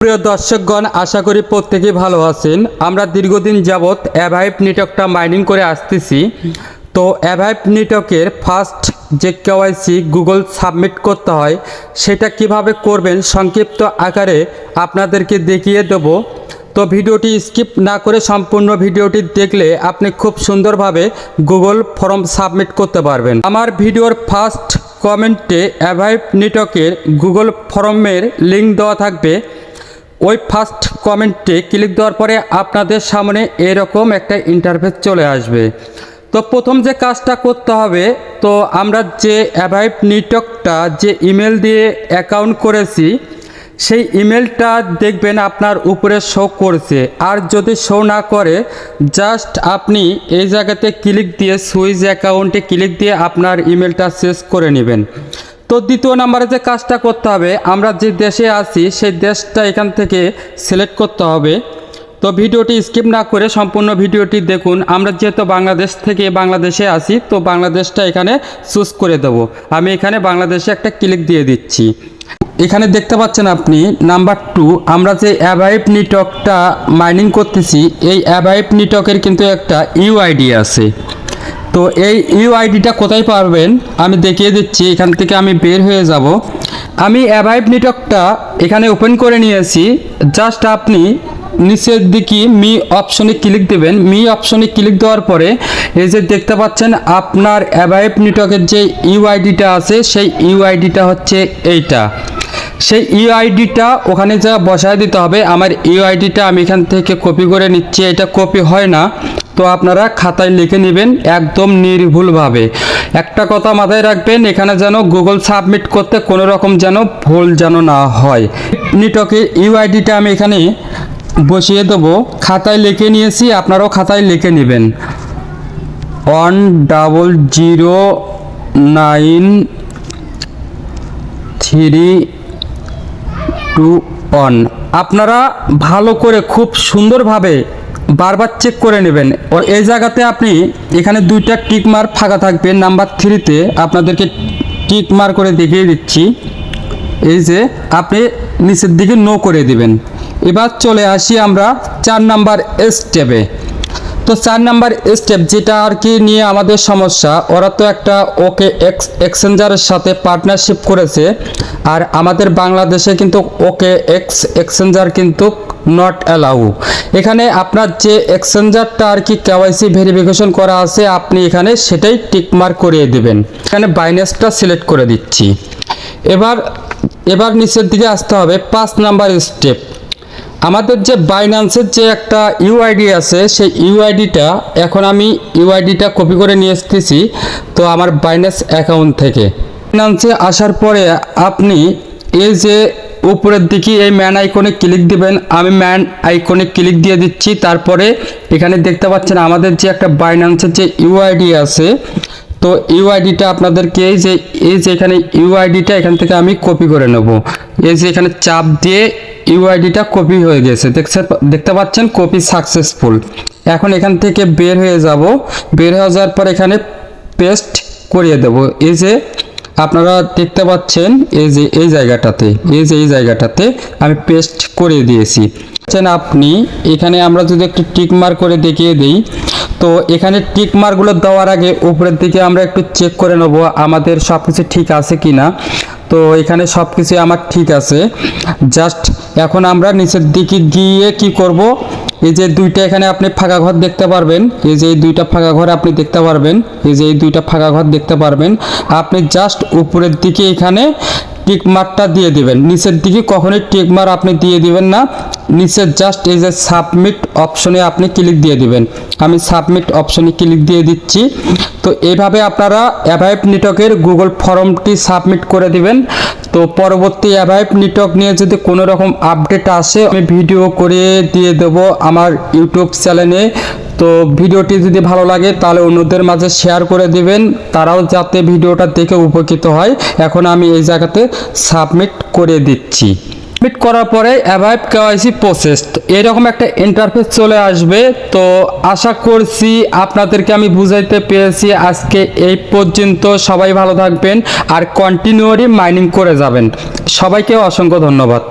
প্রিয় দর্শকগণ, আশা করি প্রত্যেকেই ভালো আছেন। আমরা দীর্ঘদিন যাবৎ অ্যাভাইভ নেটওয়ার্কটা মাইনিং করে আসতেছি। তো অ্যাভাইভ নেটওয়ার্কের ফার্স্ট যে কেওয়াইসি গুগল সাবমিট করতে হয় সেটা কিভাবে করবেন সংক্ষিপ্ত আকারে আপনাদেরকে দেখিয়ে দেব। তো ভিডিওটি স্কিপ না করে সম্পূর্ণ ভিডিওটি দেখলে আপনি খুব সুন্দরভাবে গুগল ফর্ম সাবমিট করতে পারবেন। আমার ভিডিওর ফার্স্ট কমেন্টে অ্যাভাইভ নেটওয়ার্কের গুগল ফর্মের লিঙ্ক দেওয়া থাকবে। ওই ফার্স্ট কমেন্টে ক্লিক দেওয়ার পরে আপনাদের সামনে এরকম একটা ইন্টারফেস চলে আসবে। তো প্রথম যে কাজটা করতে হবে, তো আমরা যে অ্যাভাইভ নেটওয়ার্কটা যে ইমেল দিয়ে অ্যাকাউন্ট করেছি সেই ইমেলটা দেখবেন আপনার উপরে শো করছে। আর যদি শো না করে জাস্ট আপনি এই জায়গাতে ক্লিক দিয়ে সুইচ অ্যাকাউন্টে ক্লিক দিয়ে আপনার ইমেলটা চেঞ্জ করে নেবেন। তো দ্বিতীয় নম্বরে যে কাজটা করতে হবে, আমরা যে দেশে আছি সেই দেশটা এখান থেকে সিলেক্ট করতে হবে। তো ভিডিওটি স্কিপ না করে সম্পূর্ণ ভিডিওটি দেখুন। আমরা যেহেতু বাংলাদেশ থেকে বাংলাদেশে আছি, তো বাংলাদেশটা এখানে চুজ করে দেব। আমি এখানে বাংলাদেশে একটা ক্লিক দিয়ে দিচ্ছি। এখানে দেখতে পাচ্ছেন আপনি নাম্বার 2, আমরা যে অ্যাভাইভ নেটওয়ার্কটা মাইনিং করতেছি এই অ্যাভাইভ নেটওয়ার্কের কিন্তু একটা ইউআইডি আছে। তো এই ইউআইডিটা কোথায় পাবেন আমি দেখিয়ে দিচ্ছি। এখান থেকে আমি বের হয়ে যাব। আমি অ্যাভাইভ নেটওয়ার্কটা এখানে ওপেন করে নিয়েছি। জাস্ট আপনি নিচের দিকে মি অপশনে ক্লিক দেবেন। মি অপশনে ক্লিক দেওয়ার পরে এই যে দেখতে পাচ্ছেন আপনার অ্যাভাইভ নেটওয়ার্কের যে ইউআইডিটা আছে সেই ইউআইডিটা হচ্ছে এইটা। সেই ইউআইডিটা ওখানে যা বসায় দিতে হবে। আমার ইউআইডিটা আমি এখান থেকে কপি করে নিচ্ছি। এটা কপি হয় না, তো আপনারা খাতায় লিখে নেবেন একদম নির্ভুলভাবে। একটা কথা মাথায় রাখবেন, এখানে যেন গুগল সাবমিট করতে কোনো রকম যেন ভুল যেন না হয়। নেটওয়ার্কের ইউআইডিটা আমি এখানে বসিয়ে দেবো। খাতায় লিখে নিয়েছি, আপনারাও খাতায় লিখে নেবেন 10093221। আপনারা ভালো করে খুব সুন্দরভাবে বারবার চেক করে নেবেন। এই জায়গাতে আপনি এখানে দুইটা টিক মার্ক ফাঁকা থাকবে। নাম্বার 3তে আপনাদেরকে টিক মার্ক করে দেখিয়ে দিচ্ছি। এই যে আপনি নিচের দিকে নো করে দিবেন। এবার চলে আসি আমরা 4 নাম্বার স্টেপে। তো 4 নাম্বার স্টেপ যেটা আর কি নিয়ে আমাদের সমস্যা, ওরা তো একটা ওকে এক্সচেঞ্জারের সাথে পার্টনারশিপ করেছে। আর আমাদের বাংলাদেশে কিন্তু ওকে এক্সচেঞ্জার কিন্তু নট অ্যালাউ। এখানে আপনার যে এক্সচেঞ্জারটা আর কি কেওয়াইসি ভেরিফিকেশন করা আছে আপনি এখানে সেটাই টিকমার্ক করিয়ে দেবেন। এখানে বাইন্যান্সটা সিলেক্ট করে দিচ্ছি। এবার নিচের দিকে আসতে হবে 5 নাম্বার স্টেপ। আমাদের যে বাইন্যান্সের যে একটা ইউআইডি আছে সেই ইউআইডিটা এখন আমি ইউআইডিটা কপি করে নিয়ে এসেছি। তো আমার বাইন্যান্স অ্যাকাউন্ট থেকে বাইন্যান্সে আসার পরে আপনি এই যে উপরের দিকে এই ম্যান আইকনে ক্লিক দিবেন। আমি ম্যান আইকনে ক্লিক দিয়ে দিচ্ছি। তারপরে এখানে দেখতে পাচ্ছেন আমাদের যে একটা বাইন্যান্সের যে ইউআইডি আছে, তো ইউআইডিটা আপনাদেরকে এই যে এখানে ইউআইডিটা এখান থেকে আমি কপি করে নেব। এই যে এখানে চাপ দিয়ে ইউআইডিটা কপি হয়ে গেছে, দেখতে পাচ্ছেন কপি সাকসেসফুল। এখন এখান থেকে বের হয়ে যাব। বের হয়ে যাওয়ার পর এখানে পেস্ট করিয়ে দেব। এই যে আপনারা দেখতে পাচ্ছেন এই যে এই জায়গাটাতে আমি পেস্ট করে দিয়েছি। আপনি এখানে আমরা যদি একটু টিক মার্ক করে দেখিয়ে দিই, তো এখানে টিক মার্কগুলো দেওয়ার আগে উপরের দিকে আমরা একটু চেক করে নেব আমাদের সব কিছু ঠিক আছে কি না। তো এখানে সব কিছু আমার ঠিক আছে। জাস্ট এখন আমরা নিচের দিকে গিয়ে কি করব, এই যে দুইটা এখানে আপনি ফাঁকা ঘর দেখতে পারবেন। এই যে এই দুইটা ফাঁকা ঘর আপনি দেখতে পারবেন। এই যে এই দুইটা ফাঁকা ঘর দেখতে পারবেন। আপনি জাস্ট উপরের দিকে এখানে টিক মার্কটা দিয়ে দিবেন। নিচের দিকে কখনোই টিক মার্ক আপনি দিয়ে দিবেন না। নিচে জাস্ট এই যে সাবমিট অপশনে আপনি ক্লিক দিয়ে দিবেন। আমি সাবমিট অপশনে ক্লিক দিয়ে দিচ্ছি। তো এইভাবে আপনারা অ্যাভাইভ নেটওয়ার্কের গুগল ফর্মটি সাবমিট করে দিবেন। তো পরবর্তী অ্যাভাইভ নেটওয়ার্ক নিয়ে যদি কোনো রকম আপডেট আসে আমি ভিডিও করে দিয়ে দেব আমার ইউটিউব চ্যানেলে। তো ভিডিওটি যদি ভালো লাগে তাহলে অন্যদের মাঝে শেয়ার করে দিবেন, তারাও যাতে ভিডিওটা দেখে উপকৃত হয়। এখন আমি এই জায়গাতে সাবমিট করে দিচ্ছি। সাবমিট করার পরে অ্যাভাইভ কেওয়াইসি প্রসেস এরকম একটা ইন্টারফেস চলে আসবে। তো আশা করছি আপনাদেরকে আমি বুঝাইতে পেরেছি। আজকে এই পর্যন্ত, সবাই ভালো থাকবেন আর কন্টিনিউয়ালি মাইনিং করে যাবেন। সবাইকে অসংখ্য ধন্যবাদ।